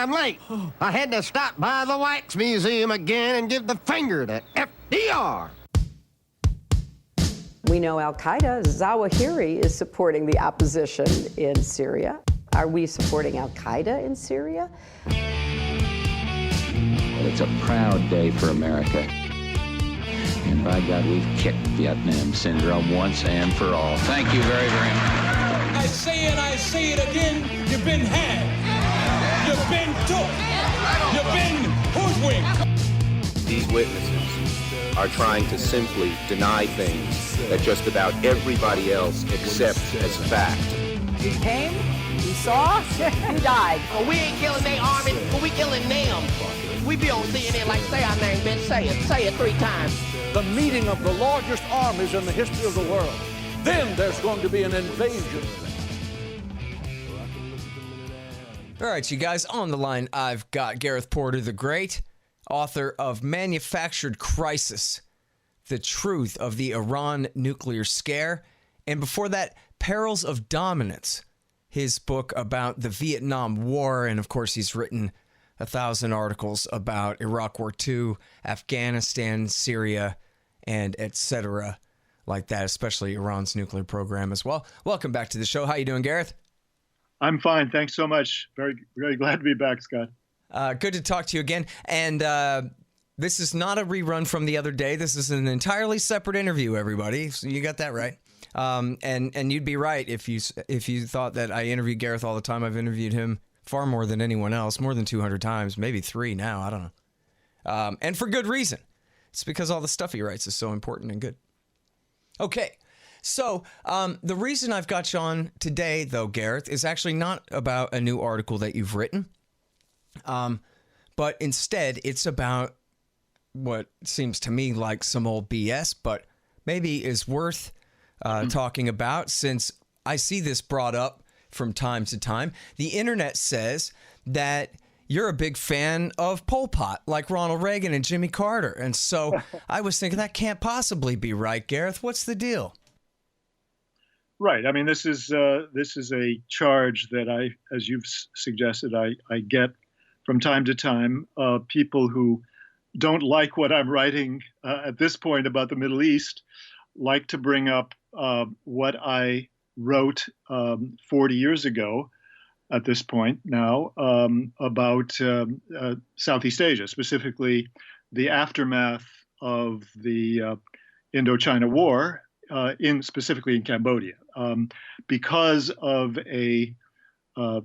damn late. I had to stop by the Wax Museum again and give the finger to FDR. We know Al-Qaeda, Zawahiri is supporting the opposition in Syria. Are we supporting Al-Qaeda in Syria? It's a proud day for America. And by God, we've kicked Vietnam syndrome once and for all. Thank you very, very much. I say it again, you've been had. You've been took. You've been hoodwinked. These witnesses are trying to simply deny things that just about everybody else accepts as fact. You came, you saw, you died. Well, we ain't killing their army, but we killing them. We be on CNN like, say our name, bitch, say it 3 times. The meeting of the largest armies in the history of the world. Then there's going to be an invasion. All right, you guys, on the line, I've got Gareth Porter the Great, author of Manufactured Crisis, The Truth of the Iran Nuclear Scare, and before that, Perils of Dominance, his book about the Vietnam War, and of course he's written 1,000 articles about Iraq War II, Afghanistan, Syria, and etc. like that, especially Iran's nuclear program as well. Welcome back to the show. How you doing, Gareth? I'm fine. Thanks so much. Very, very glad to be back, Scott. Good to talk to you again. And this is not a rerun from the other day. This is an entirely separate interview, everybody. So you got that right. And you'd be right if you thought that I interview Gareth all the time. I've interviewed him far more than anyone else, more than 200 times, maybe 3 now. I don't know. And for good reason. It's because all the stuff he writes is so important and good. Okay. So the reason I've got you on today, though, Gareth, is actually not about a new article that you've written. But instead, it's about what seems to me like some old BS, but maybe is worth talking about, since I see this brought up from time to time. The internet says that you're a big fan of Pol Pot, like Ronald Reagan and Jimmy Carter. And so I was thinking that can't possibly be right, Gareth. What's the deal? Right. I mean, this is a charge that as you've suggested, I get from time to time. People who don't like what I'm writing at this point about the Middle East like to bring up what I wrote 40 years ago at this point now about Southeast Asia, specifically the aftermath of the Indochina War, specifically in Cambodia, because of a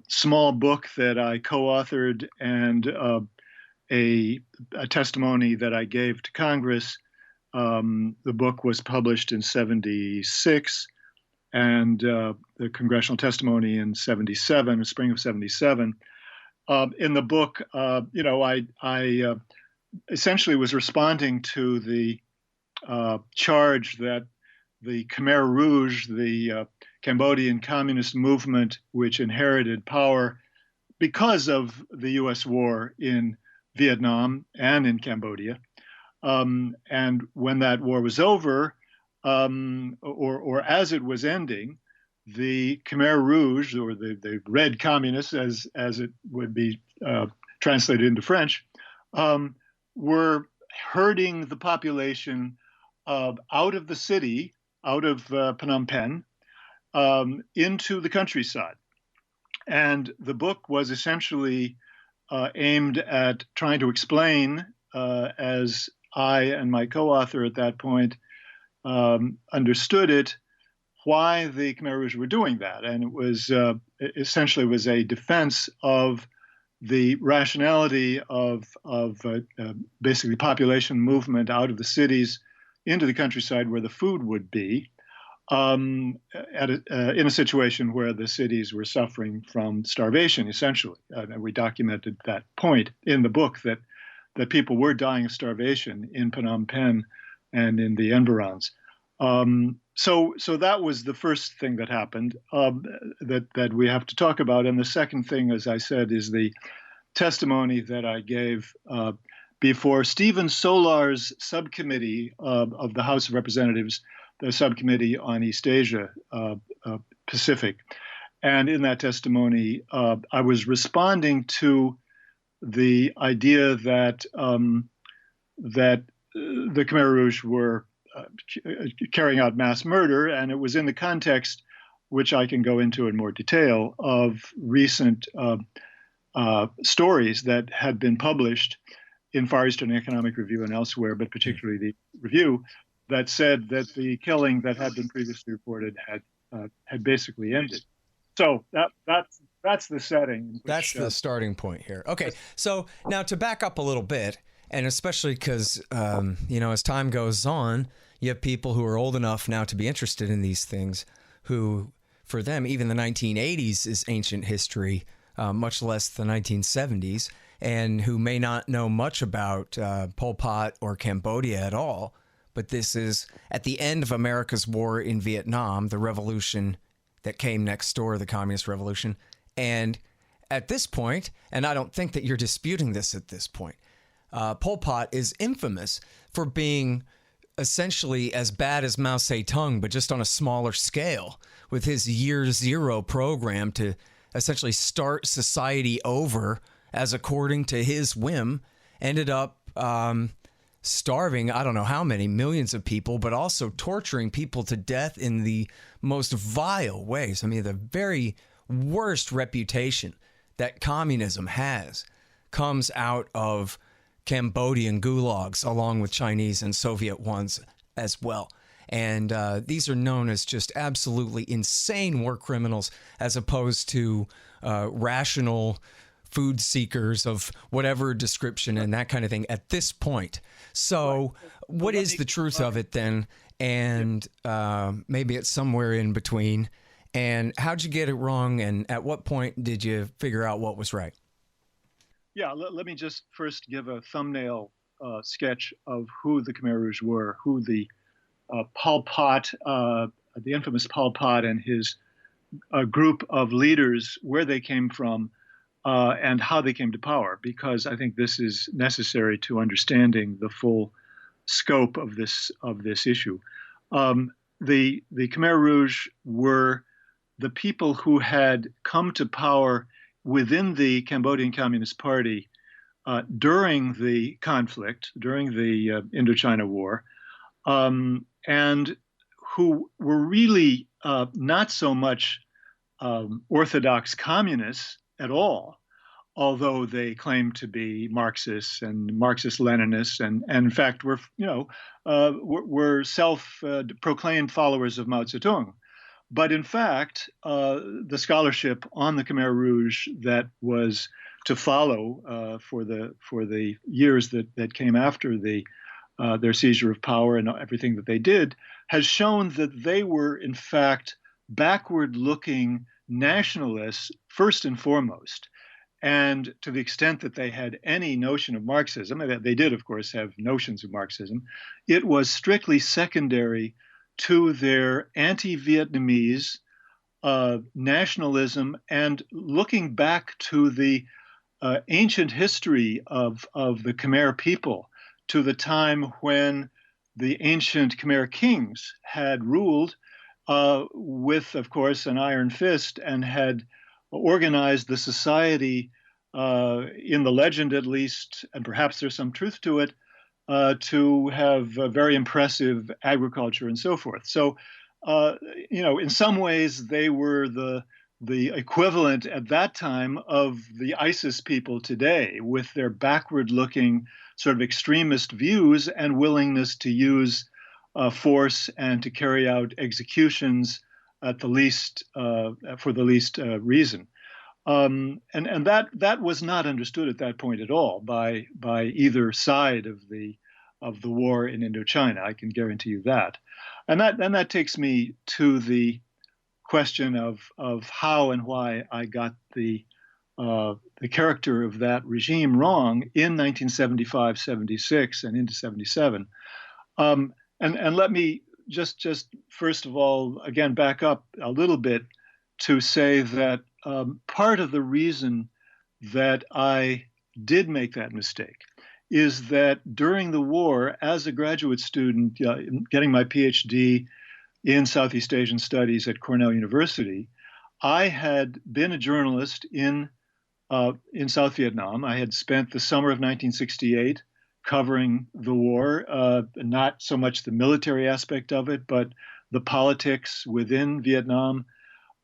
small book that I co-authored and a testimony that I gave to Congress. The book was published in '76, and the congressional testimony in '77, spring of '77. In the book, I essentially was responding to the charge that the Khmer Rouge, the Cambodian communist movement, which inherited power because of the U.S. war in Vietnam and in Cambodia. And when that war was over, or as it was ending, the Khmer Rouge, or the Red Communists, as it would be translated into French, were herding the population out of the city, out of Phnom Penh, into the countryside. And the book was essentially aimed at trying to explain, as I and my co-author at that point understood it, why the Khmer Rouge were doing that. And it was essentially was a defense of the rationality of basically population movement out of the cities into the countryside where the food would be, in a situation where the cities were suffering from starvation, essentially. And we documented that point in the book, that people were dying of starvation in Phnom Penh and in the environs. So that was the first thing that happened that we have to talk about. And the second thing, as I said, is the testimony that I gave before Stephen Solar's subcommittee of the House of Representatives, the subcommittee on East Asia Pacific. And in that testimony, I was responding to the idea that that the Khmer Rouge were carrying out mass murder, and it was in the context, which I can go into in more detail, of recent stories that had been published in Far Eastern Economic Review and elsewhere, but particularly the Review, that said that the killing that had been previously reported had basically ended. So that's the setting. Which, that's the starting point here. Okay, so now to back up a little bit, and especially because as time goes on, you have people who are old enough now to be interested in these things, who, for them, even the 1980s is ancient history, much less the 1970s, and who may not know much about Pol Pot or Cambodia at all. But this is at the end of America's war in Vietnam, the revolution that came next door, the Communist Revolution. And at this point, and I don't think that you're disputing this at this point, Pol Pot is infamous for being essentially as bad as Mao Zedong, but just on a smaller scale, with his Year Zero program to essentially start society over as according to his whim, ended up starving, I don't know how many, millions of people, but also torturing people to death in the most vile ways. I mean, the very worst reputation that communism has comes out of Cambodian gulags, along with Chinese and Soviet ones as well. And these are known as just absolutely insane war criminals, as opposed to rational food seekers of whatever description and that kind of thing at this point. So what is the truth of it then? And maybe it's somewhere in between. And how'd you get it wrong? And at what point did you figure out what was right? Yeah, let me just first give a thumbnail sketch of who the Khmer Rouge were, who the Pol Pot, the infamous Pol Pot and his group of leaders, where they came from, and how they came to power, because I think this is necessary to understanding the full scope of this issue. The Khmer Rouge were the people who had come to power within the Cambodian Communist Party during the conflict, during the Indochina War, and who were really not so much orthodox communists at all, although they claimed to be Marxists and Marxist-Leninists, and in fact were self-proclaimed followers of Mao Zedong. But in fact, the scholarship on the Khmer Rouge that was to follow for the years that came after their seizure of power and everything that they did has shown that they were in fact backward-looking nationalists first and foremost. And to the extent that they had any notion of Marxism, and they did, of course, have notions of Marxism, it was strictly secondary to their anti-Vietnamese nationalism and looking back to the ancient history of the Khmer people, to the time when the ancient Khmer kings had ruled with, of course, an iron fist and had organized the society, in the legend at least, and perhaps there's some truth to it, to have very impressive agriculture and so forth. So, in some ways, they were the equivalent at that time of the ISIS people today, with their backward-looking sort of extremist views and willingness to use force and to carry out executions at the least for the least reason. And that was not understood at that point at all by either side of the war in Indochina. I can guarantee you that. And that takes me to the question of how and why I got the character of that regime wrong in 1975, 76, and into 77. And let me just first of all, again, back up a little bit to say that part of the reason that I did make that mistake is that during the war, as a graduate student, getting my PhD in Southeast Asian Studies at Cornell University, I had been a journalist in in South Vietnam. I had spent the summer of 1968 covering the war, not so much the military aspect of it, but the politics within Vietnam.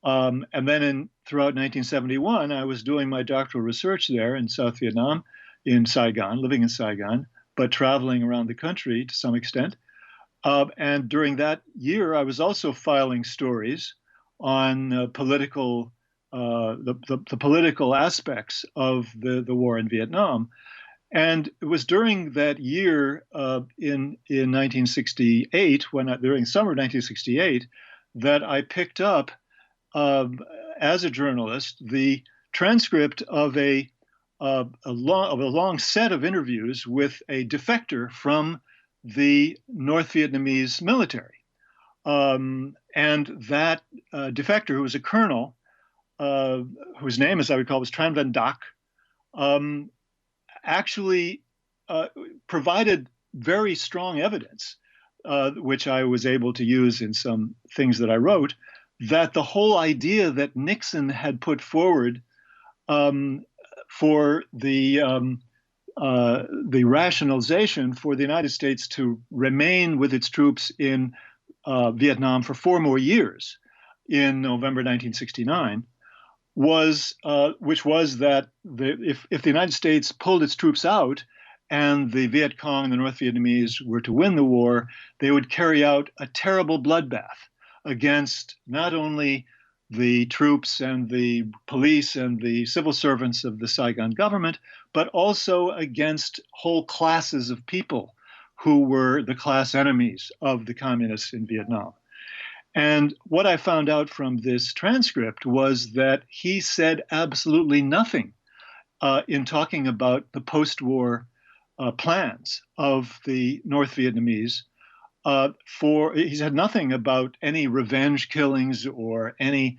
And then throughout 1971, I was doing my doctoral research there in South Vietnam, in Saigon, living in Saigon, but traveling around the country to some extent. And during that year, I was also filing stories on the political aspects of the war in Vietnam. And it was during that year in 1968, during summer of 1968, that I picked up, as a journalist, the transcript of a long set of interviews with a defector from the North Vietnamese military. And that defector, who was a colonel, whose name, as I recall, was Tran Van Dak, actually provided very strong evidence, which I was able to use in some things that I wrote, that the whole idea that Nixon had put forward for the rationalization for the United States to remain with its troops in Vietnam for 4 more years in November 1969 which was that if the United States pulled its troops out and the Viet Cong and the North Vietnamese were to win the war, they would carry out a terrible bloodbath against not only the troops and the police and the civil servants of the Saigon government, but also against whole classes of people who were the class enemies of the communists in Vietnam. And what I found out from this transcript was that he said absolutely nothing in talking about the post-war plans of the North Vietnamese. He said nothing about any revenge killings or any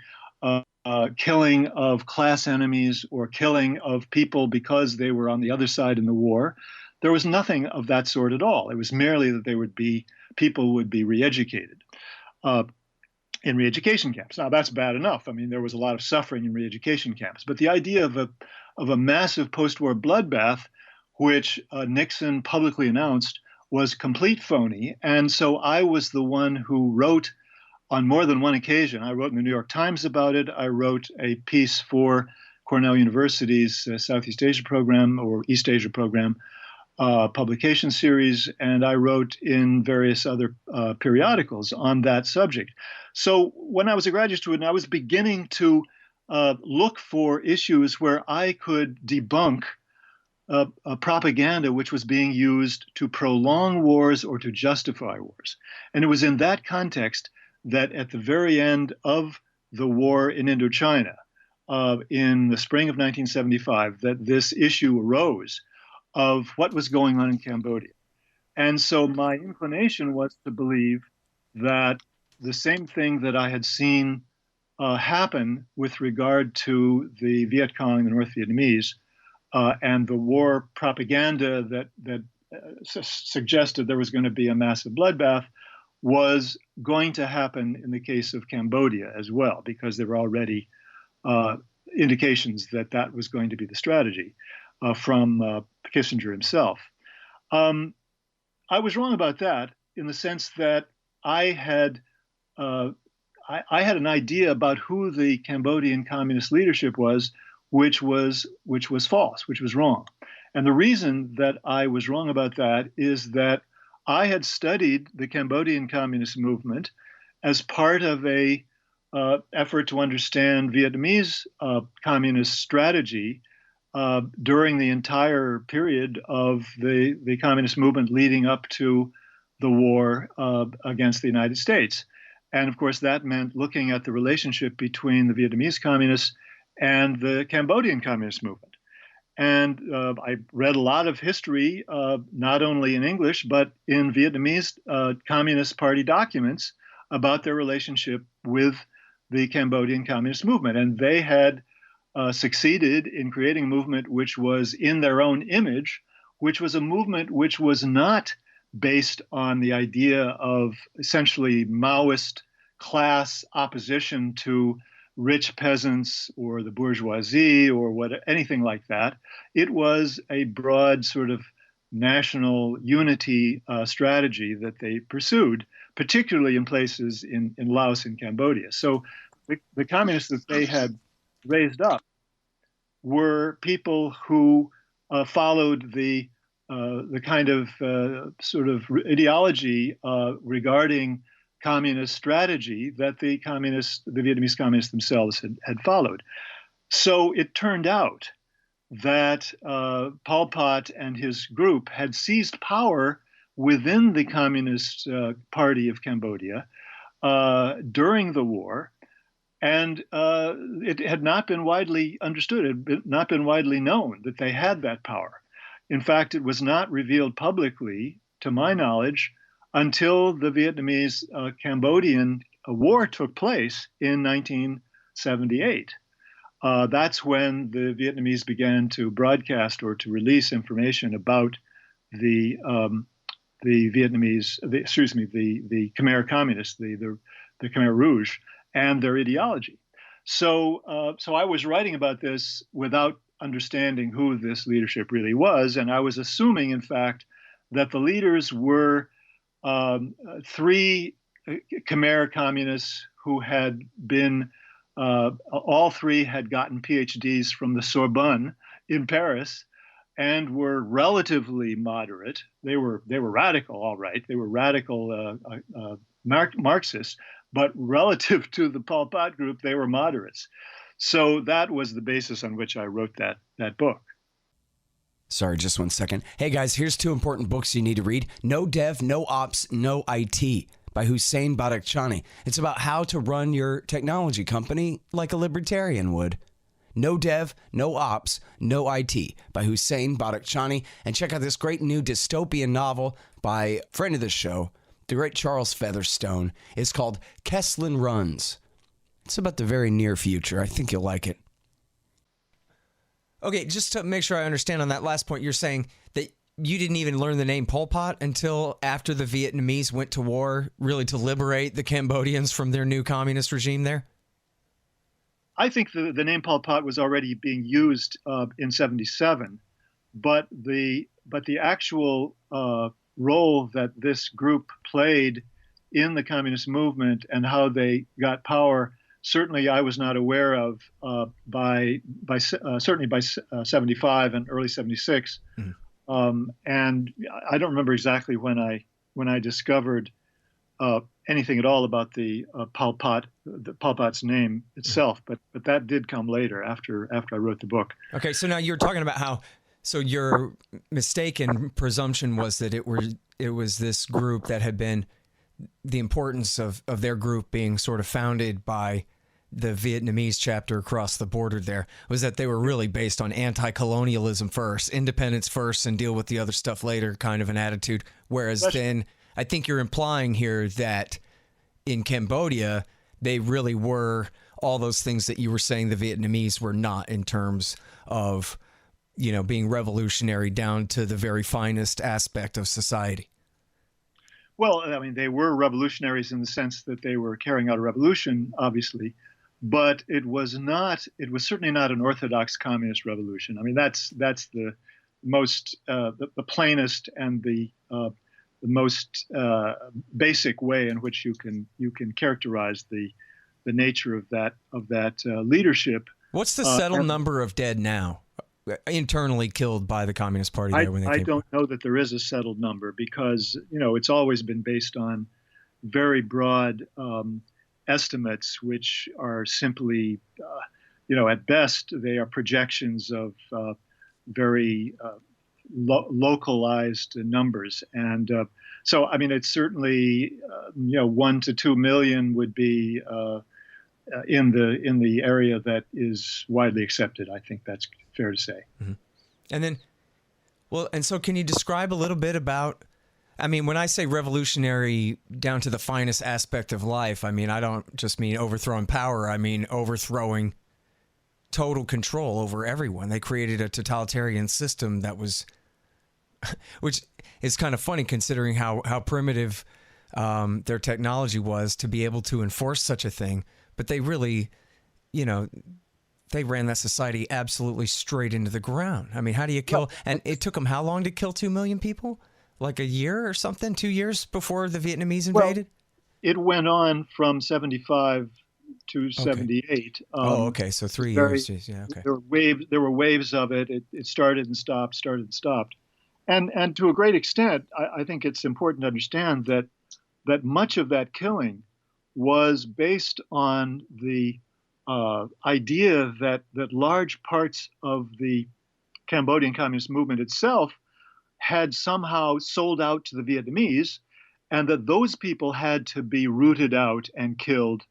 killing of class enemies or killing of people because they were on the other side in the war. There was nothing of that sort at all. It was merely that people would be re-educated in re-education camps. Now, that's bad enough. I mean, there was a lot of suffering in re-education camps. But the idea of a massive post-war bloodbath, which Nixon publicly announced, was complete phony. And so I was the one who wrote on more than one occasion. I wrote in the New York Times about it. I wrote a piece for Cornell University's Southeast Asia program or East Asia program publication series, and I wrote in various other periodicals on that subject. So when I was a graduate student, I was beginning to look for issues where I could debunk a propaganda which was being used to prolong wars or to justify wars. And it was in that context that at the very end of the war in Indochina, in the spring of 1975, that this issue arose of what was going on in Cambodia. And so my inclination was to believe that the same thing that I had seen happen with regard to the Viet Cong and the North Vietnamese and the war propaganda that suggested there was going to be a massive bloodbath was going to happen in the case of Cambodia as well, because there were already indications that that was going to be the strategy from Kissinger himself. I was wrong about that in the sense that I had an idea about who the Cambodian communist leadership was, which was false, which was wrong. And the reason that I was wrong about that is that I had studied the Cambodian communist movement as part of a effort to understand Vietnamese communist strategy during the entire period of the communist movement leading up to the war against the United States. And of course, that meant looking at the relationship between the Vietnamese communists and the Cambodian communist movement. And I read a lot of history, not only in English, but in Vietnamese Communist Party documents about their relationship with the Cambodian communist movement. And they had succeeded in creating a movement which was in their own image, which was a movement which was not based on the idea of essentially Maoist class opposition to rich peasants or the bourgeoisie or anything like that. It was a broad sort of national unity strategy that they pursued, particularly in places in Laos and Cambodia. So the communists that they had raised up were people who followed the kind of sort of ideology regarding communist strategy that the Vietnamese communists themselves had followed. So it turned out that Pol Pot and his group had seized power within the Communist Party of Cambodia during the war, and it had not been widely understood, it had not been widely known that they had that power. In fact, it was not revealed publicly, to my knowledge, until the Vietnamese-Cambodian war took place in 1978. That's when the Vietnamese began to broadcast or to release information about the Khmer communists, the Khmer Rouge, and their ideology. So I was writing about this without understanding who this leadership really was, and I was assuming, in fact, that the leaders were three Khmer communists who had been, all three had gotten PhDs from the Sorbonne in Paris and were relatively moderate. They were radical, all right. They were radical Marxists, but relative to the Pol Pot group, they were moderates. So that was the basis on which I wrote that book. Sorry, just 1 second. Hey guys, here's 2 important books you need to read. No Dev, No Ops, No IT by Hussein Badakhshani. It's about how to run your technology company like a libertarian would. No Dev, No Ops, No IT by Hussein Badakhshani. And check out this great new dystopian novel by a friend of the show, the great Charles Featherstone. It's called Kesslin Runs. It's about the very near future. I think you'll like it. Okay, just to make sure I understand on that last point, you're saying that you didn't even learn the name Pol Pot until after the Vietnamese went to war, really to liberate the Cambodians from their new communist regime there? I think the name Pol Pot was already being used in 1977, but the actual role that this group played in the communist movement and how they got power, certainly I was not aware of certainly by 75 and early 76. Mm-hmm. And I don't remember exactly when I discovered anything at all about the Pol Pot's name itself, but that did come later after I wrote the book. Okay, so now you're talking about how, so your mistaken presumption was that it was this group that had been, the importance of their group being sort of founded by the Vietnamese chapter across the border there, was that they were really based on anti-colonialism first, independence first, and deal with the other stuff later kind of an attitude. Whereas then I think you're implying here that in Cambodia, they really were all those things that you were saying the Vietnamese were not, in terms of, being revolutionary down to the very finest aspect of society. Well, I mean, they were revolutionaries in the sense that they were carrying out a revolution, obviously, but it was certainly not an orthodox communist revolution. I mean, that's the most, the plainest and the most basic way in which you can characterize the nature of that leadership. What's the settled number of dead now, internally killed by the Communist Party there when they came? I don't know that there is a settled number because, it's always been based on very broad estimates, which are simply, at best, they are projections of very localized numbers. And so, I mean, it's certainly, 1 to 2 million would be in the area that is widely accepted. I think that's fair to say. Mm-hmm. And then, and so can you describe a little bit about, I mean, when I say revolutionary down to the finest aspect of life, I mean, I don't just mean overthrowing power. I mean, overthrowing total control over everyone. They created a totalitarian system that was, which is kind of funny considering how primitive their technology was to be able to enforce such a thing. But they really you know, they ran that society absolutely straight into the ground. I mean, how do you kill? And it took them how long to kill 2 million people? Like a year or something? 2 years before the Vietnamese invaded? Well, it went on from 75 to 78. Okay. So 3 years. Yeah. Okay. There were waves of it. It started and stopped, started and stopped. And to a great extent, I think it's important to understand that much of that killing was based on the idea that large parts of the Cambodian Communist movement itself had somehow sold out to the Vietnamese, and that those people had to be rooted out and killed,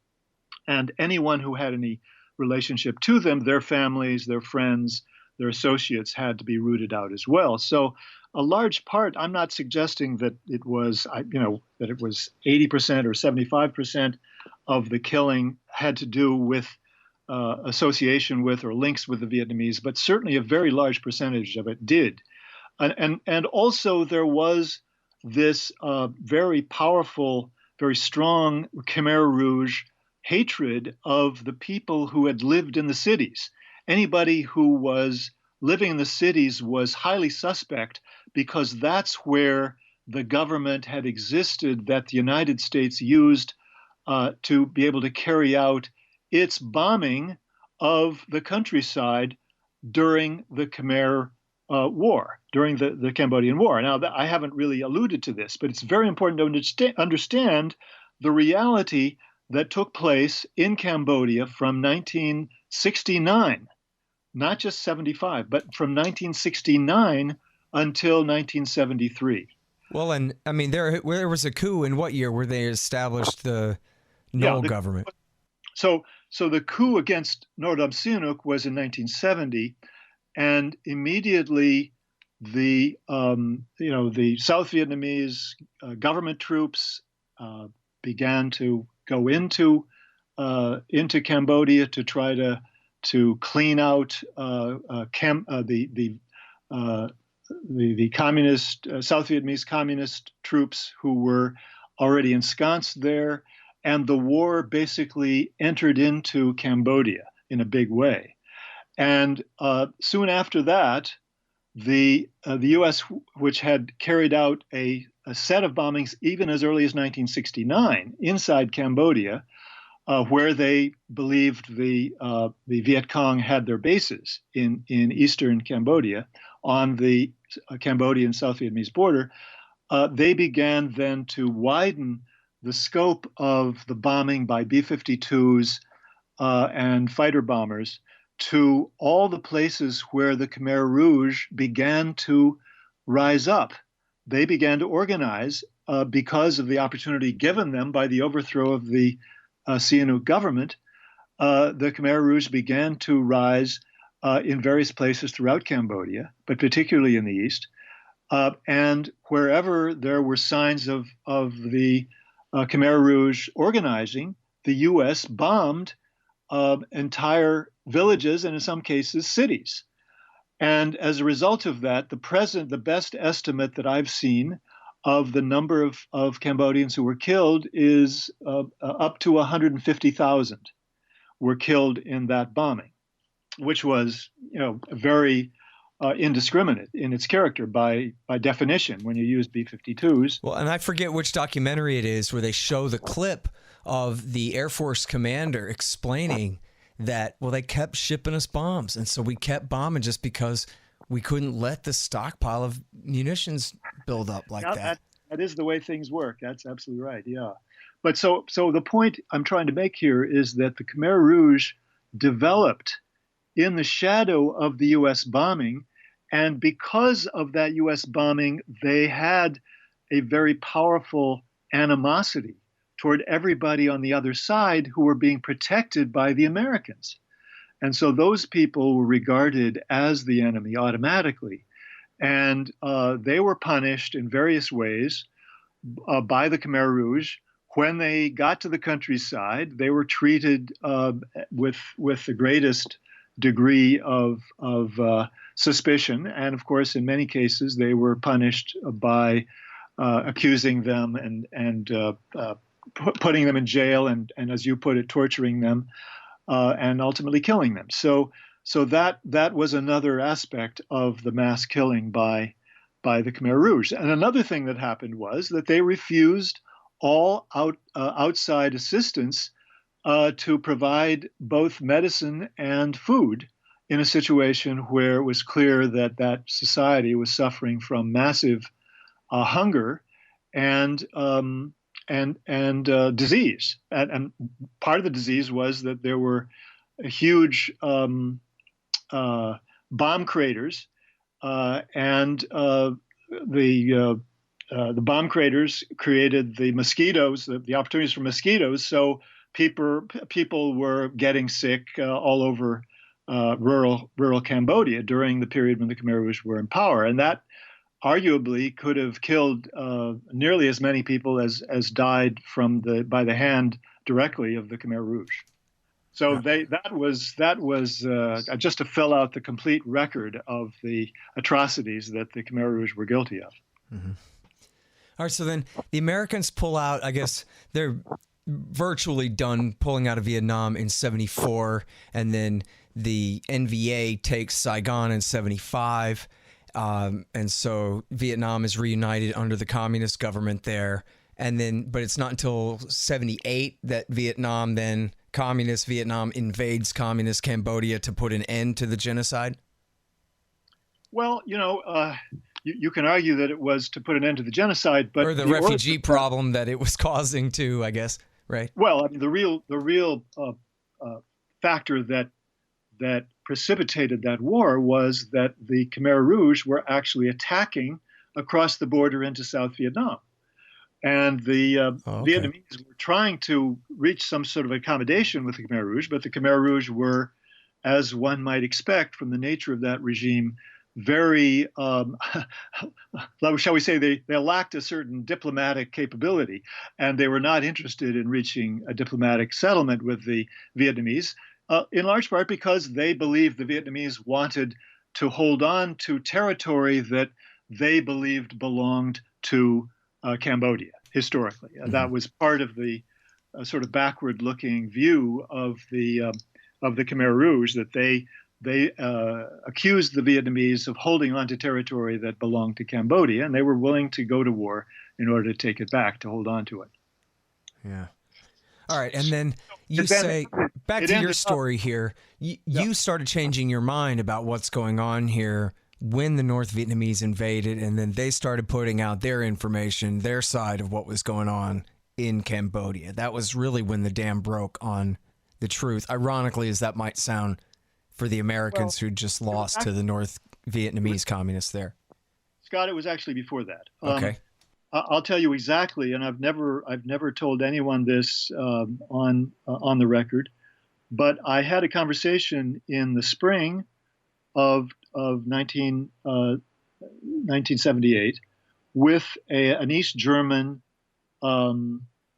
and anyone who had any relationship to them, their families, their friends, their associates, had to be rooted out as well. So a large part, I'm not suggesting that it was, that it was 80% or 75% of the killing had to do with association with or links with the Vietnamese, but certainly a very large percentage of it did. And also there was this very powerful, very strong Khmer Rouge hatred of the people who had lived in the cities. Anybody who was living in the cities was highly suspect, because that's where the government had existed that the United States used to be able to carry out its bombing of the countryside during the Khmer War, during the Cambodian War. Now, I haven't really alluded to this, but it's very important to understand the reality that took place in Cambodia from 1969, not just 75, but from 1969 until 1973. Well, and I mean, there was a coup in what year where they established the government? So the coup against Norodom Sihanouk was in 1970, and immediately the South Vietnamese government troops began to go into Cambodia to try to clean out the communist South Vietnamese communist troops who were already ensconced there, and the war basically entered into Cambodia in a big way. And soon after that, the U.S., which had carried out a set of bombings even as early as 1969 inside Cambodia, where they believed the Viet Cong had their bases in eastern Cambodia on the Cambodian South Vietnamese border, they began then to widen the scope of the bombing by B-52s and fighter bombers to all the places where the Khmer Rouge began to rise up. They began to organize because of the opportunity given them by the overthrow of the Sihanouk government. The Khmer Rouge began to rise in various places throughout Cambodia, but particularly in the east. And wherever there were signs of the Khmer Rouge organizing, the U.S. bombed entire villages and in some cases cities. And as a result of that, the best estimate that I've seen of the number of Cambodians who were killed is up to 150,000 were killed in that bombing, which was, very indiscriminate in its character by definition when you use B-52s. Well, and I forget which documentary it is where they show the clip of the Air Force commander explaining that, well, they kept shipping us bombs, and so we kept bombing just because we couldn't let the stockpile of munitions build up like that. That is the way things work. That's absolutely right, yeah. But so the point I'm trying to make here is that the Khmer Rouge developed in the shadow of the U.S. bombing, and because of that U.S. bombing, they had a very powerful animosity toward everybody on the other side who were being protected by the Americans. And so those people were regarded as the enemy automatically. And they were punished in various ways by the Khmer Rouge. When they got to the countryside, they were treated with the greatest degree of suspicion. And of course, in many cases, they were punished by accusing them and putting them in jail and, as you put it, torturing them. and ultimately killing them. So that was another aspect of the mass killing by the Khmer Rouge. And another thing that happened was that they refused all outside assistance to provide both medicine and food in a situation where it was clear that that society was suffering from massive hunger and disease. And part of the disease was that there were huge bomb craters, and the bomb craters created the mosquitoes, the opportunities for mosquitoes. So people were getting sick all over rural Cambodia during the period when the Khmer Rouge were in power, and that arguably could have killed nearly as many people as died by the hand directly of the Khmer Rouge. So that was just to fill out the complete record of the atrocities that the Khmer Rouge were guilty of. Mm-hmm. All right, so then the Americans pull out. I guess they're virtually done pulling out of Vietnam in 1974, and then the NVA takes Saigon in 1975. And so Vietnam is reunited under the communist government there. And then, but it's not until 1978 that communist Vietnam invades communist Cambodia to put an end to the genocide. Well, you can argue that it was to put an end to the genocide, but or the refugee problem that it was causing too, I guess, right? Well, I mean, the real factor that precipitated that war was that the Khmer Rouge were actually attacking across the border into South Vietnam. And the Vietnamese were trying to reach some sort of accommodation with the Khmer Rouge, but the Khmer Rouge were, as one might expect from the nature of that regime, very, shall we say, they lacked a certain diplomatic capability, and they were not interested in reaching a diplomatic settlement with the Vietnamese. In large part because they believed the Vietnamese wanted to hold on to territory that they believed belonged to Cambodia historically. That was part of the sort of backward-looking view of the Khmer Rouge, that they accused the Vietnamese of holding on to territory that belonged to Cambodia, and they were willing to go to war in order to take it back, to hold on to it. Yeah. All right, and then you say, back to your story here, you started changing your mind about what's going on here when the North Vietnamese invaded, and then they started putting out their information, their side of what was going on in Cambodia. That was really when the dam broke on the truth, ironically, as that might sound for the Americans who just lost to the North Vietnamese communists there. Scott, it was actually before that. Okay. I'll tell you exactly, and I've never told anyone this on the record, but I had a conversation in the spring of 1978 with an East German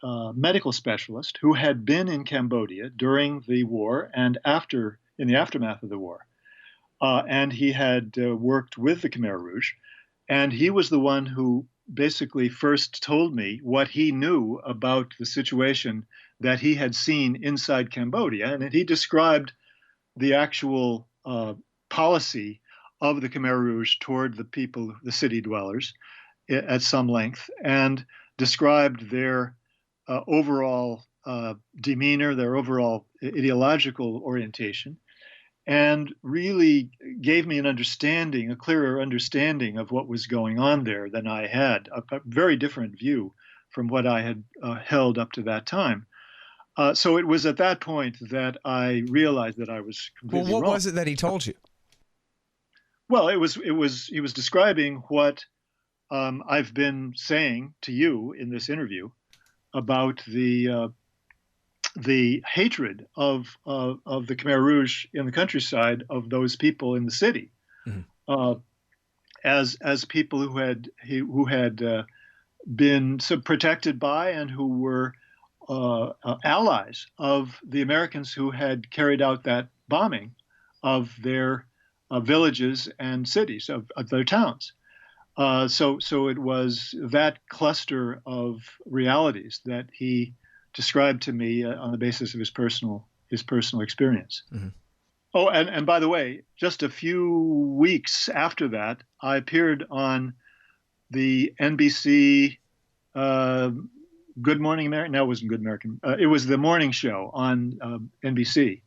medical specialist who had been in Cambodia during the war and in the aftermath of the war, and he had worked with the Khmer Rouge, and he was the one who basically first told me what he knew about the situation that he had seen inside Cambodia. And he described the actual policy of the Khmer Rouge toward the people, the city dwellers, at some length, and described their overall demeanor, their overall ideological orientation, and really gave me a clearer understanding of what was going on there than I had, a very different view from what I had held up to that time. So it was at that point that I realized that I was completely wrong. Well, what was it that he told you? Well, he was describing what I've been saying to you in this interview about the hatred of the Khmer Rouge in the countryside of those people in the city, as people who had been protected by and who were allies of the Americans who had carried out that bombing of their villages and cities, of their towns. So it was that cluster of realities that he described to me on the basis of his personal his personal experience. Mm-hmm. Oh, and by the way, just a few weeks after that, I appeared on the NBC Good Morning America. No, it wasn't Good American. It was the morning show on NBC.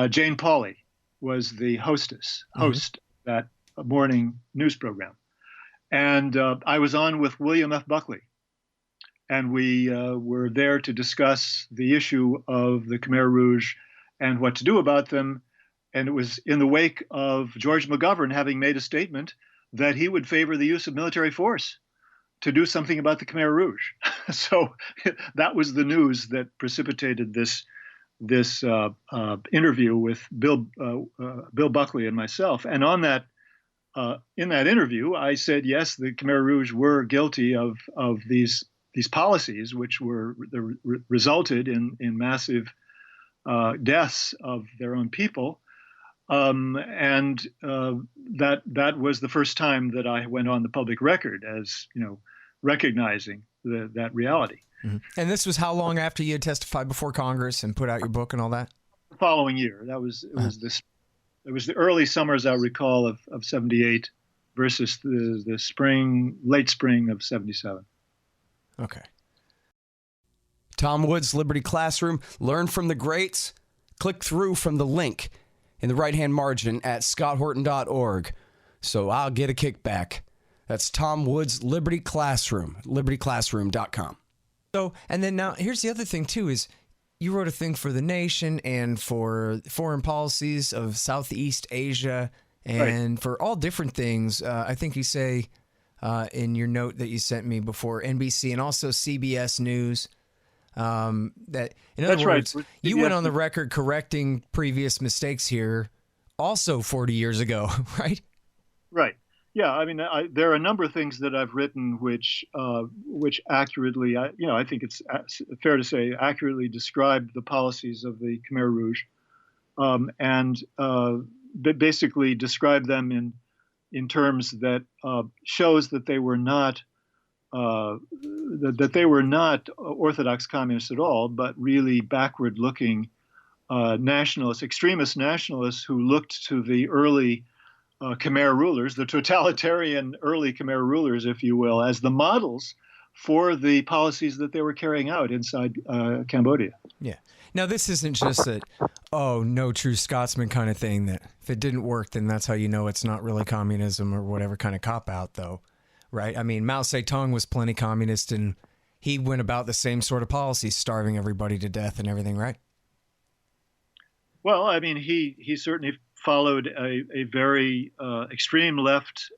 Jane Pauley was the host of that morning news program. And I was on with William F. Buckley. And we were there to discuss the issue of the Khmer Rouge and what to do about them. And it was in the wake of George McGovern having made a statement that he would favor the use of military force to do something about the Khmer Rouge. So that was the news that precipitated this interview with Bill Buckley and myself. And on that, in that interview, I said, yes, the Khmer Rouge were guilty of these policies, which resulted in massive deaths of their own people. And that was the first time that I went on the public record as, recognizing that reality. Mm-hmm. And this was how long after you had testified before Congress and put out your book and all that? The following year. It was the early summer, as I recall, of 78 versus the late spring of 77. Okay. Tom Woods, Liberty Classroom. Learn from the greats. Click through from the link in the right-hand margin at scotthorton.org. So I'll get a kickback. That's Tom Woods, Liberty Classroom, libertyclassroom.com. So, and then now here's the other thing too, is you wrote a thing for The Nation and for foreign policies of Southeast Asia and right. for all different things. I think you say in your note that you sent me before, NBC and also CBS News. That in other words, right. You went on the record correcting previous mistakes here also 40 years ago, right? Right. Yeah. I mean, there are a number of things that I've written which accurately, I think it's fair to say, accurately describe the policies of the Khmer Rouge, and basically describe them in terms that shows that they were not orthodox communists at all, but really backward-looking nationalists, extremist nationalists who looked to the early Khmer rulers, the totalitarian early Khmer rulers, if you will, as the models for the policies that they were carrying out inside Cambodia. Yeah. Now, this isn't just a, no true Scotsman kind of thing that if it didn't work, then that's how you know it's not really communism or whatever kind of cop-out, though. Right? I mean, Mao Zedong was plenty communist, and he went about the same sort of policies, starving everybody to death and everything, right? Well, I mean, he certainly followed a very extreme left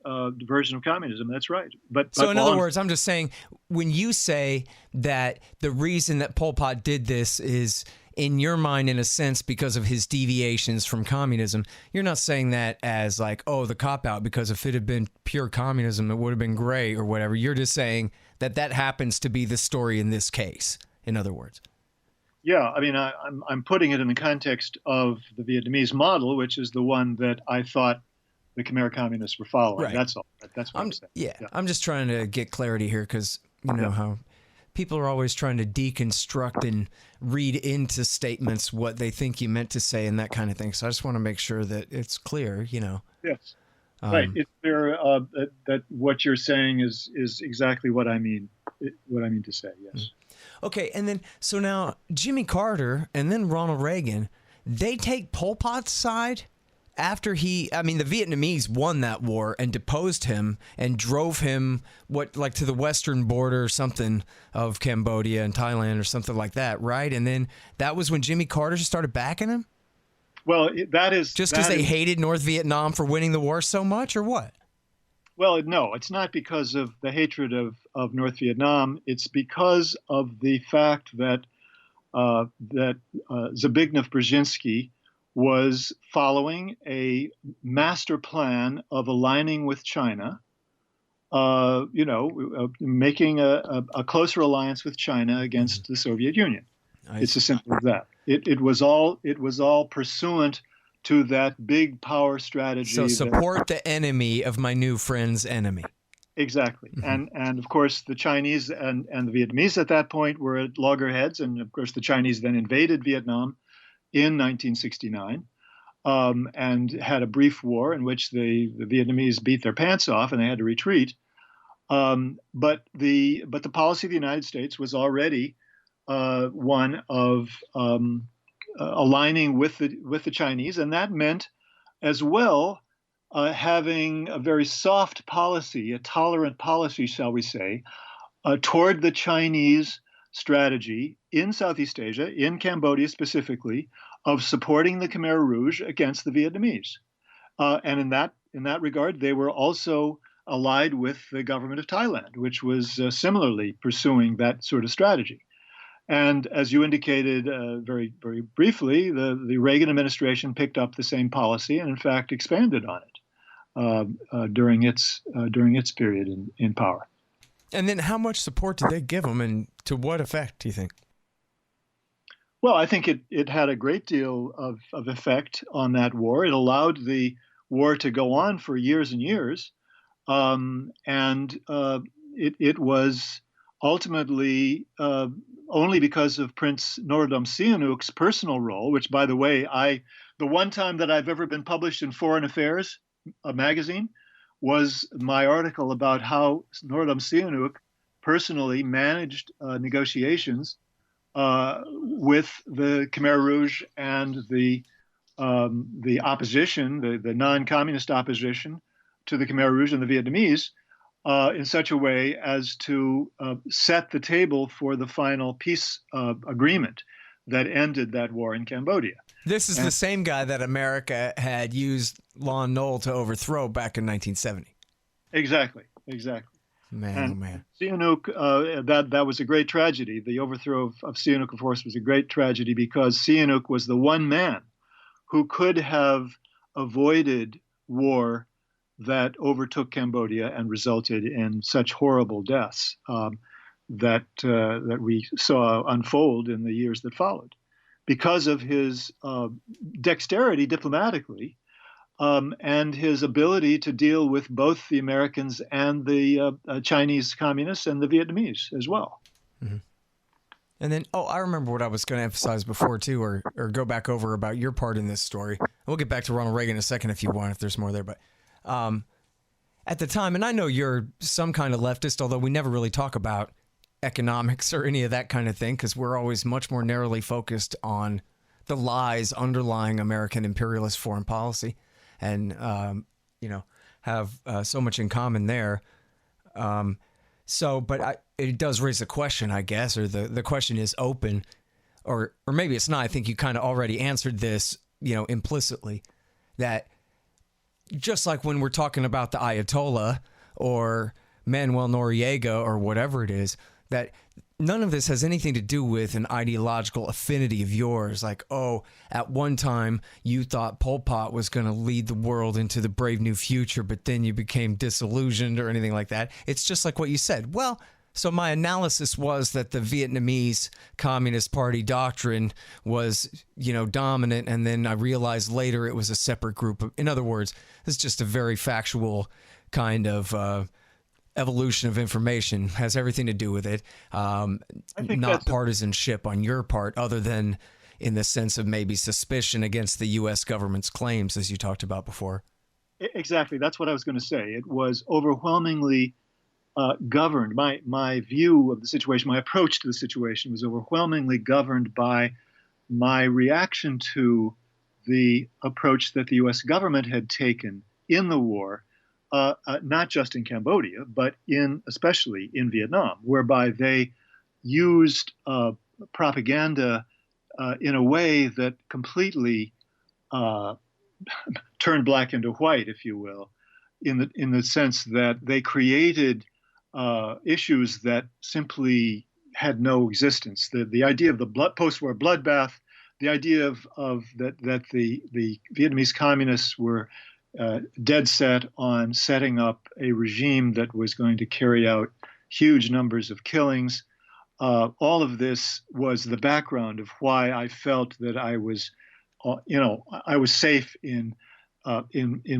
version of communism. That's right. But in other words, I'm just saying, when you say that the reason that Pol Pot did this is, in your mind, in a sense, because of his deviations from communism, you're not saying that as like, the cop-out, because if it had been pure communism, it would have been great or whatever. You're just saying that happens to be the story in this case, in other words. Yeah, I mean, I'm putting it in the context of the Vietnamese model, which is the one that I thought the Khmer communists were following. Right. That's all. That's what I'm saying. Yeah, I'm just trying to get clarity here because you know how people are always trying to deconstruct and read into statements what they think you meant to say and that kind of thing. So I just want to make sure that it's clear, Yes. Right. It's clear that what you're saying is exactly what I mean. What I mean to say. Yes. Okay, and then so now Jimmy Carter and then Ronald Reagan, they take Pol Pot's side after the Vietnamese won that war and deposed him and drove him to the western border or something of Cambodia and Thailand or something like that, right? And then that was when Jimmy Carter started backing him? Well, that is just because they hated North Vietnam for winning the war so much, or what? Well, no, it's not because of the hatred of North Vietnam. It's because of the fact that Zbigniew Brzezinski was following a master plan of aligning with China, making a closer alliance with China against the Soviet Union. It's as simple as that. It was all pursuant to that big power strategy. So support the enemy of my new friend's enemy. Exactly. Mm-hmm. And of course, the Chinese and the Vietnamese at that point were at loggerheads. And of course, the Chinese then invaded Vietnam in 1969, and had a brief war in which the Vietnamese beat their pants off and they had to retreat. But the policy of the United States was already one of aligning with the Chinese, and that meant as well having a very soft policy, a tolerant policy, shall we say, toward the Chinese strategy in Southeast Asia, in Cambodia specifically, of supporting the Khmer Rouge against the Vietnamese. And in that regard, they were also allied with the government of Thailand, which was similarly pursuing that sort of strategy. And as you indicated very, very briefly, the Reagan administration picked up the same policy and, in fact, expanded on it during its period in power. And then how much support did they give them, and to what effect, do you think? Well, I think it had a great deal of effect on that war. It allowed the war to go on for years and years. And it was ultimately only because of Prince Norodom Sihanouk's personal role, which, by the way, the one time that I've ever been published in Foreign Affairs, a magazine, was my article about how Norodom Sihanouk personally managed negotiations with the Khmer Rouge and the opposition, the non-communist opposition to the Khmer Rouge and the Vietnamese, in such a way as to set the table for the final peace agreement that ended that war in Cambodia. This is the same guy that America had used Lon Nol to overthrow back in 1970. Exactly. Man, oh man. Sihanouk, that was a great tragedy. The overthrow of Sihanouk, of course, was a great tragedy because Sihanouk was the one man who could have avoided war that overtook Cambodia and resulted in such horrible deaths that we saw unfold in the years that followed. Because of his dexterity diplomatically and his ability to deal with both the Americans and the Chinese communists and the Vietnamese as well. Mm-hmm. And then, I remember what I was going to emphasize before, too, or go back over about your part in this story. We'll get back to Ronald Reagan in a second if you want, if there's more there. But at the time, and I know you're some kind of leftist, although we never really talk about economics or any of that kind of thing, because we're always much more narrowly focused on the lies underlying American imperialist foreign policy, and have so much in common there. But it does raise a question, I guess, or the question is open, or maybe it's not. I think you kind of already answered this, implicitly, that just like when we're talking about the Ayatollah or Manuel Noriega or whatever it is, that none of this has anything to do with an ideological affinity of yours. Like, at one time you thought Pol Pot was going to lead the world into the brave new future, but then you became disillusioned or anything like that. It's just like what you said. Well, so my analysis was that the Vietnamese Communist Party doctrine was, dominant, and then I realized later it was a separate group. In other words, it's just a very factual kind of evolution of information. Has everything to do with it. Not partisanship on your part, other than in the sense of maybe suspicion against the U.S. government's claims, as you talked about before. Exactly. That's what I was going to say. It was overwhelmingly governed. My view of the situation, my approach to the situation was overwhelmingly governed by my reaction to the approach that the U.S. government had taken in the war, not just in Cambodia, but especially in Vietnam, whereby they used propaganda in a way that completely turned black into white, if you will, in the sense that they created issues that simply had no existence. The idea of the post-war bloodbath, the idea of that the Vietnamese communists were dead set on setting up a regime that was going to carry out huge numbers of killings. All of this was the background of why I felt that I was safe in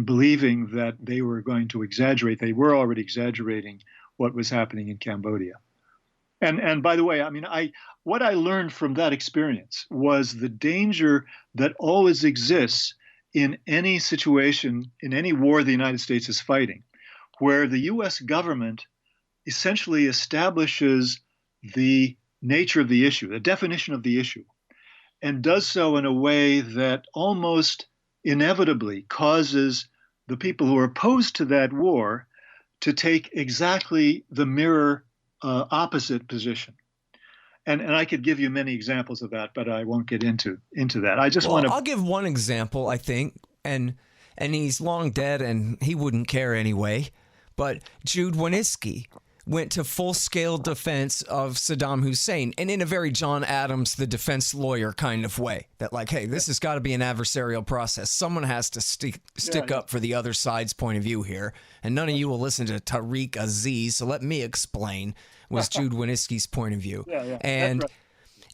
believing that they were going to exaggerate. They were already exaggerating what was happening in Cambodia. And by the way, I mean, what I learned from that experience was the danger that always exists in any situation, in any war the United States is fighting, where the U.S. government essentially establishes the nature of the issue, the definition of the issue, and does so in a way that almost inevitably causes the people who are opposed to that war to take exactly the mirror opposite position. And I could give you many examples of that, but I won't get into that. I just want to. I'll give one example, I think, and he's long dead, and he wouldn't care anyway. But Jude Wanniski went to full-scale defense of Saddam Hussein, and in a very John Adams, the defense lawyer kind of way. That like, hey, this has got to be an adversarial process. Someone has to stick up for the other side's point of view here, and none of you will listen to Tariq Aziz, so let me explain. Was Jude Wanniski's point of view.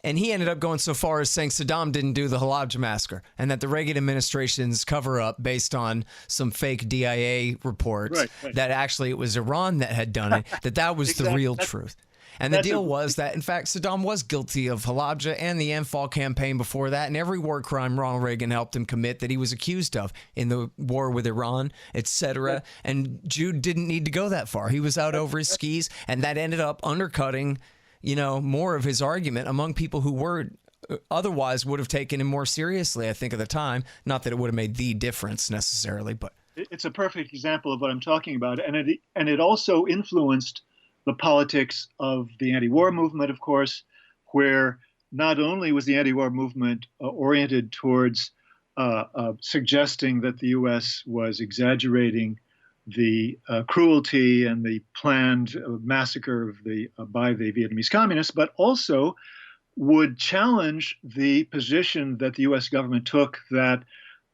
And he ended up going so far as saying Saddam didn't do the Halabja massacre, and that the Reagan administration's cover-up based on some fake DIA reports that actually it was Iran that had done it, that was the real truth. And the deal was that, in fact, Saddam was guilty of Halabja and the Anfal campaign before that, and every war crime Ronald Reagan helped him commit that he was accused of in the war with Iran, etc. And Jude didn't need to go that far. He was out over his skis, and that ended up undercutting, more of his argument among people who were otherwise would have taken him more seriously, I think, at the time. Not that it would have made the difference necessarily, but it's a perfect example of what I'm talking about. And it also influenced the politics of the anti-war movement, of course, where not only was the anti-war movement oriented towards suggesting that the U.S. was exaggerating the cruelty and the planned massacre by the Vietnamese communists, but also would challenge the position that the U.S. government took that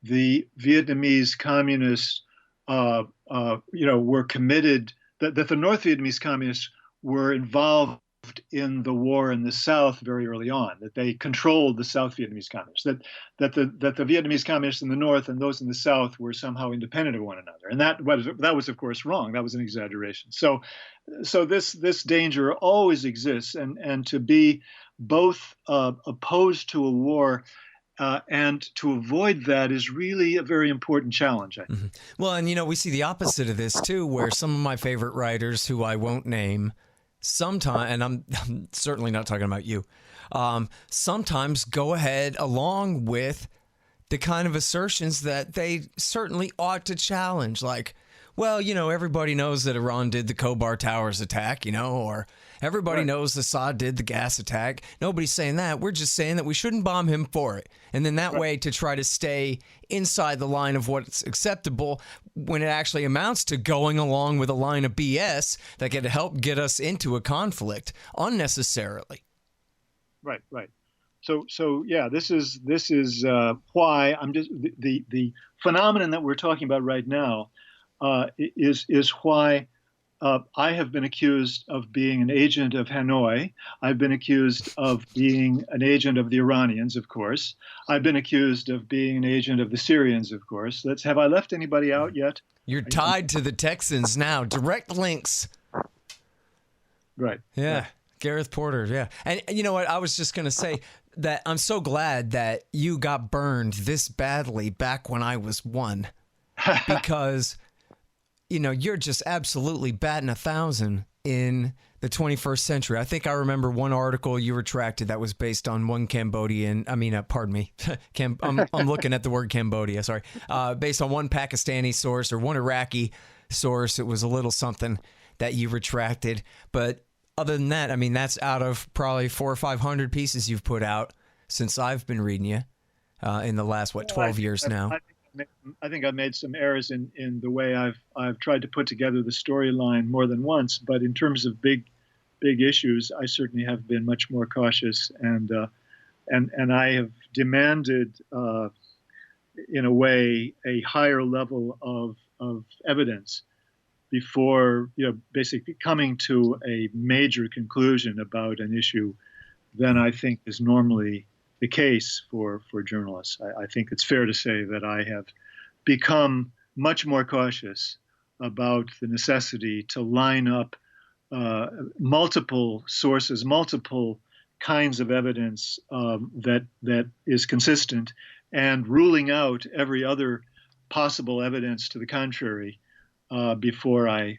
the Vietnamese communists, were committed, that the North Vietnamese communists were involved in the war in the South very early on, that they controlled the South Vietnamese communists, that the Vietnamese communists in the North and those in the South were somehow independent of one another. And that was of course, wrong. That was an exaggeration. So this danger always exists, and to be both opposed to a war and to avoid that is really a very important challenge, I think. Mm-hmm. Well, and we see the opposite of this too, where some of my favorite writers, who I won't name, sometimes, and I'm certainly not talking about you, sometimes go ahead along with the kind of assertions that they certainly ought to challenge, like, well, everybody knows that Iran did the Khobar Towers attack, or everybody knows Assad did the gas attack. Nobody's saying that. We're just saying that we shouldn't bomb him for it. And then that way to try to stay inside the line of what's acceptable when it actually amounts to going along with a line of BS that could help get us into a conflict unnecessarily. Right. So yeah, this is why I'm just the phenomenon that we're talking about right now is why I have been accused of being an agent of Hanoi. I've been accused of being an agent of the Iranians, of course. I've been accused of being an agent of the Syrians, of course. Have I left anybody out yet? You're tied to the Texans now. Direct links. Right. Yeah. Gareth Porter. Yeah. And you know what? I was just going to say that I'm so glad that you got burned this badly back when I was one, because you're just absolutely batting 1,000 in the 21st century. I think I remember one article you retracted that was based on one Cambodian. Pardon me. I'm looking at the word Cambodia. Sorry. Based on one Pakistani source or one Iraqi source. It was a little something that you retracted. But other than that, that's out of probably 400 or 500 pieces you've put out since I've been reading you in the last, 12 years now. I think I've made some errors in the way I've tried to put together the storyline more than once, but in terms of big issues, I certainly have been much more cautious, and I have demanded, in a way, a higher level of evidence before basically coming to a major conclusion about an issue than I think is normally the case for journalists. I think it's fair to say that I have become much more cautious about the necessity to line up multiple sources, multiple kinds of evidence that is consistent, and ruling out every other possible evidence to the contrary before I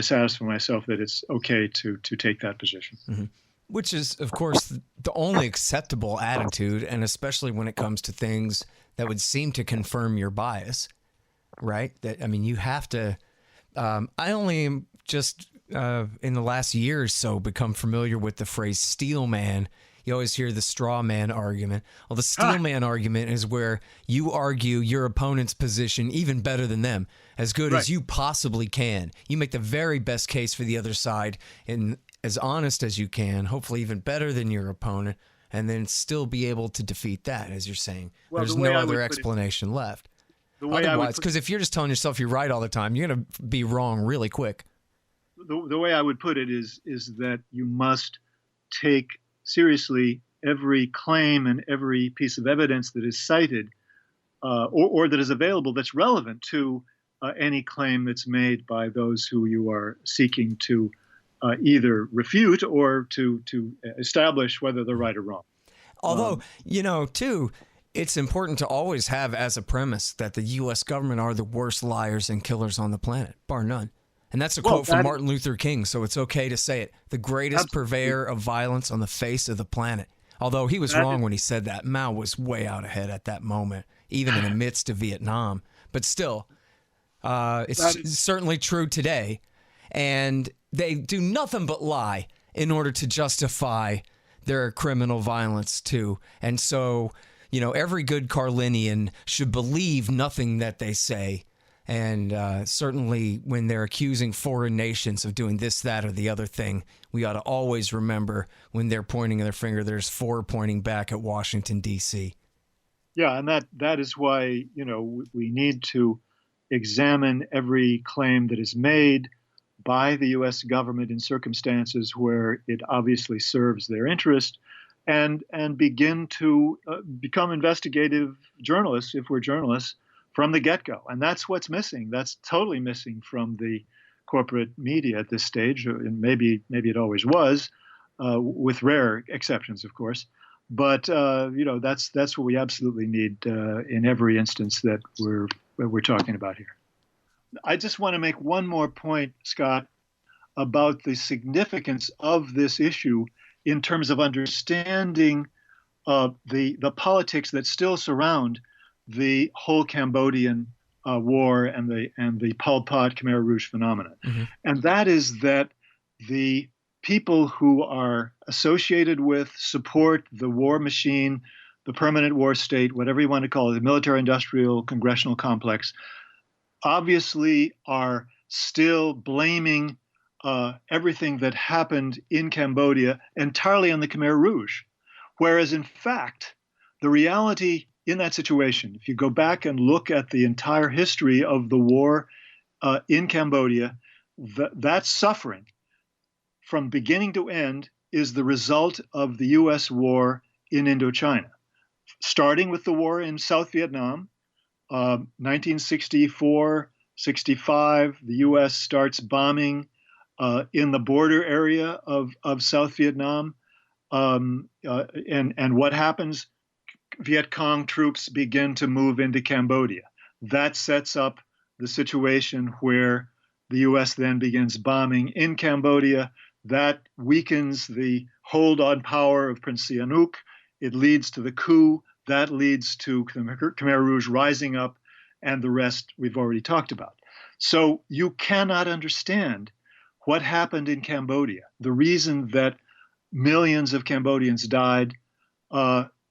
satisfy myself that it's okay to take that position. Mm-hmm. Which is, of course, the only acceptable attitude, and especially when it comes to things that would seem to confirm your bias, right? That, I mean, you have to. I only am just in the last year or so become familiar with the phrase "steel man." You always hear the straw man argument. Well, the steel man argument is where you argue your opponent's position even better than them, as good as you possibly can. You make the very best case for the other side and as honest as you can, hopefully even better than your opponent, and then still be able to defeat that, as you're saying. Well, there's no other explanation left. Otherwise, because if you're just telling yourself you're right all the time, you're going to be wrong really quick. The way I would put it is that you must take seriously every claim and every piece of evidence that is cited or that is available that's relevant to any claim that's made by those who you are seeking to either refute or to establish whether they're right or wrong. Although, too, it's important to always have as a premise that the U.S. government are the worst liars and killers on the planet, bar none. And that's a quote from Martin Luther King, so it's okay to say it. The greatest purveyor of violence on the face of the planet. Although he was wrong when he said that. Mao was way out ahead at that moment, even in the midst of Vietnam. But still, it's certainly true today. And they do nothing but lie in order to justify their criminal violence, too. And so, every good Carlinian should believe nothing that they say. And certainly when they're accusing foreign nations of doing this, that, or the other thing, we ought to always remember when they're pointing their finger, there's four pointing back at Washington, D.C. Yeah, and that is why, we need to examine every claim that is made by the U.S. government in circumstances where it obviously serves their interest, and begin to become investigative journalists, if we're journalists, from the get-go. And that's what's missing. That's totally missing from the corporate media at this stage, and maybe it always was, with rare exceptions, of course. But that's what we absolutely need in every instance that we're talking about here. I just want to make one more point, Scott, about the significance of this issue in terms of understanding the politics that still surround the whole Cambodian war and the Pol Pot Khmer Rouge phenomenon. Mm-hmm. And that is that the people who are associated with, support the war machine, the permanent war state, whatever you want to call it, the military-industrial congressional complex, obviously are still blaming everything that happened in Cambodia entirely on the Khmer Rouge. Whereas, in fact, the reality in that situation, if you go back and look at the entire history of the war in Cambodia, that suffering from beginning to end is the result of the U.S. war in Indochina, starting with the war in South Vietnam. 1964, 65, the U.S. starts bombing in the border area of South Vietnam. And what happens? Viet Cong troops begin to move into Cambodia. That sets up the situation where the U.S. then begins bombing in Cambodia. That weakens the hold on power of Prince Sihanouk. It leads to the coup. That leads to Khmer Rouge rising up, and the rest we've already talked about. So you cannot understand what happened in Cambodia, the reason that millions of Cambodians died,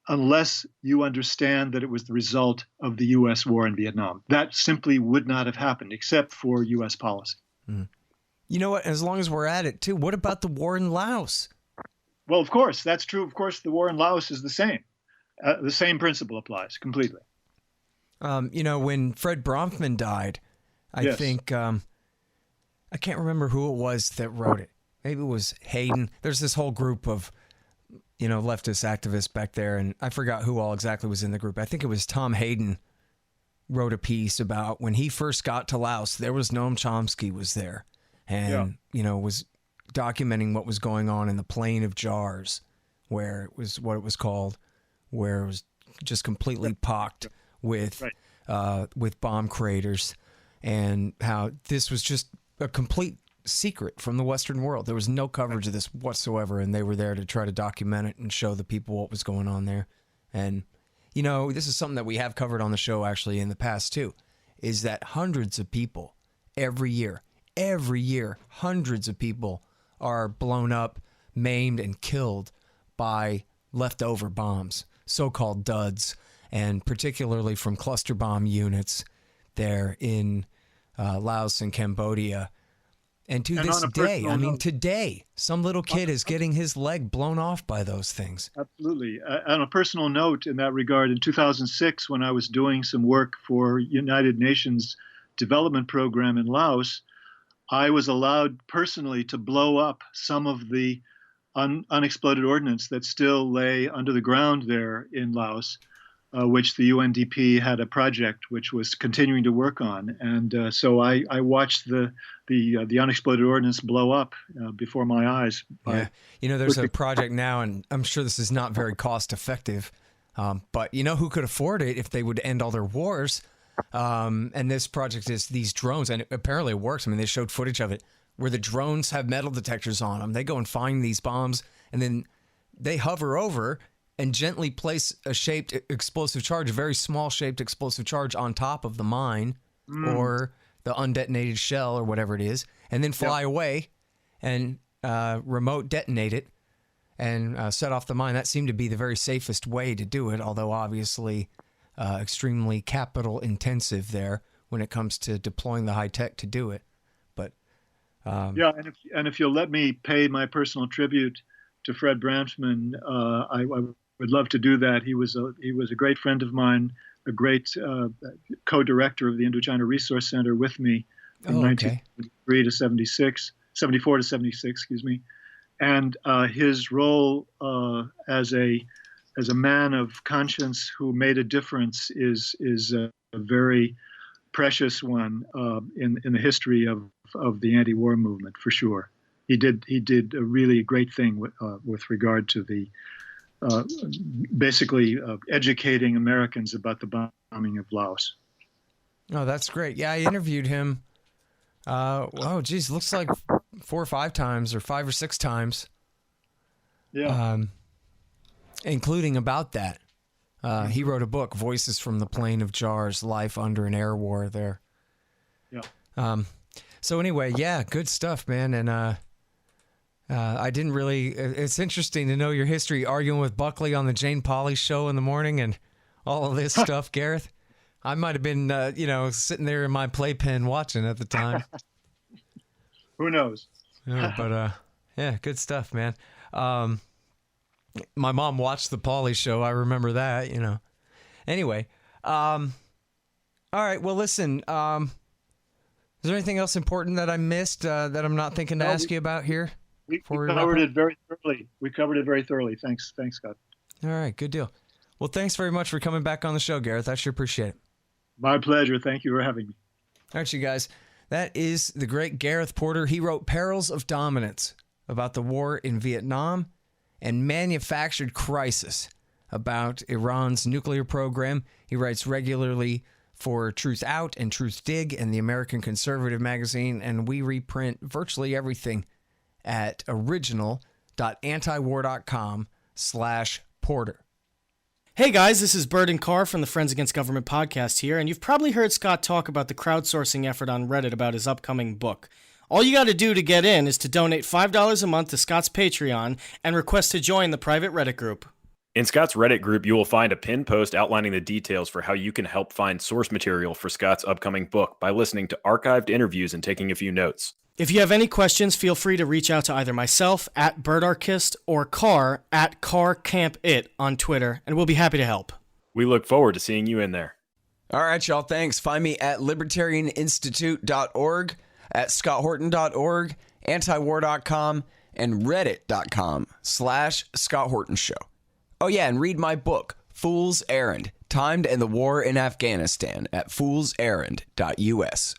unless you understand that it was the result of the U.S. war in Vietnam. That simply would not have happened except for U.S. policy. Mm. You know what? As long as we're at it, too, what about the war in Laos? Well, of course, that's true. Of course, the war in Laos is the same. The same principle applies completely. When Fred Bronfman died, I think, I can't remember who it was that wrote it. Maybe it was Hayden. There's this whole group of, leftist activists back there, and I forgot who all exactly was in the group. I think it was Tom Hayden wrote a piece about when he first got to Laos, there was Noam Chomsky was there and, was documenting what was going on in the Plain of Jars, where it was what it was called, where it was just completely pocked with bomb craters, and how this was just a complete secret from the Western world. There was no coverage of this whatsoever, and they were there to try to document it and show the people what was going on there. And, you know, this is something that we have covered on the show actually in the past too, is that hundreds of people every year, hundreds of people are blown up, maimed, and killed by leftover bombs, so-called duds, and particularly from cluster bomb units there in Laos and Cambodia. And to this day, I mean, today, some little kid is getting his leg blown off by those things. Absolutely. On a personal note in that regard, in 2006, when I was doing some work for United Nations Development Program in Laos, I was allowed personally to blow up some of the unexploded ordnance that still lay under the ground there in Laos, which the UNDP had a project which was continuing to work on. And so I watched the unexploded ordnance blow up before my eyes. Yeah. You know, there's a project now, and I'm sure this is not very cost effective, but you know who could afford it if they would end all their wars? And this project is these drones, and apparently it works. I mean, they showed footage of it where the drones have metal detectors on them. They go and find these bombs, and then they hover over and gently place a shaped explosive charge, a very small shaped explosive charge on top of the mine or the undetonated shell or whatever it is, and then fly away and remote detonate it and set off the mine. That seemed to be the very safest way to do it, although obviously extremely capital intensive there when it comes to deploying the high tech to do it. But yeah, and if you'll let me pay my personal tribute to Fred Branchman, I would love to do that. He was a great friend of mine, a great co-director of the Indochina Resource Center with me from 1973 to 74 to 76, excuse me. And his role as a man of conscience who made a difference is a very precious one in the history of the anti-war movement, for sure. He did a really great thing with regard to the basically educating Americans about the bombing of Laos. Oh, that's great. Yeah, I interviewed him. Oh, geez, looks like 4 or 5 times, or 5 or 6 times. Yeah. Including about that. He wrote a book, Voices from the Plain of Jars, Life Under an Air War there. Yeah. So anyway, yeah, good stuff, man. And I didn't really, it's interesting to know your history, arguing with Buckley on the Jane Pauley show in the morning and all of this stuff, Gareth. I might have been, sitting there in my playpen watching at the time. Who knows? Yeah, but yeah, good stuff, man. My mom watched the Pauley show. I remember that, Anyway, all right. Well, listen. Is there anything else important that I missed that I'm not thinking to ask you about here? We covered it very thoroughly. Thanks, Scott. All right, good deal. Well, thanks very much for coming back on the show, Gareth. I sure appreciate it. My pleasure. Thank you for having me. All right, you guys. That is the great Gareth Porter. He wrote Perils of Dominance about the war in Vietnam and Manufactured Crisis about Iran's nuclear program. He writes regularly for Truth Out and Truth Dig and the American Conservative magazine, and we reprint virtually everything at original.antiwar.com/Porter. Hey guys, this is Burden Carr from the Friends Against Government podcast here, and you've probably heard Scott talk about the crowdsourcing effort on Reddit about his upcoming book. All you got to do to get in is to donate $5 a month to Scott's Patreon and request to join the private Reddit group. In Scott's Reddit group, you will find a pinned post outlining the details for how you can help find source material for Scott's upcoming book by listening to archived interviews and taking a few notes. If you have any questions, feel free to reach out to either myself at BirdArchist or Carr at CarCampIt on Twitter, and we'll be happy to help. We look forward to seeing you in there. All right, y'all. Thanks. Find me at libertarianinstitute.org, at scotthorton.org, antiwar.com, and reddit.com/Scott Horton Show. Oh, yeah, and read my book, Fool's Errand, Time to End the War in Afghanistan, at foolserrand.us.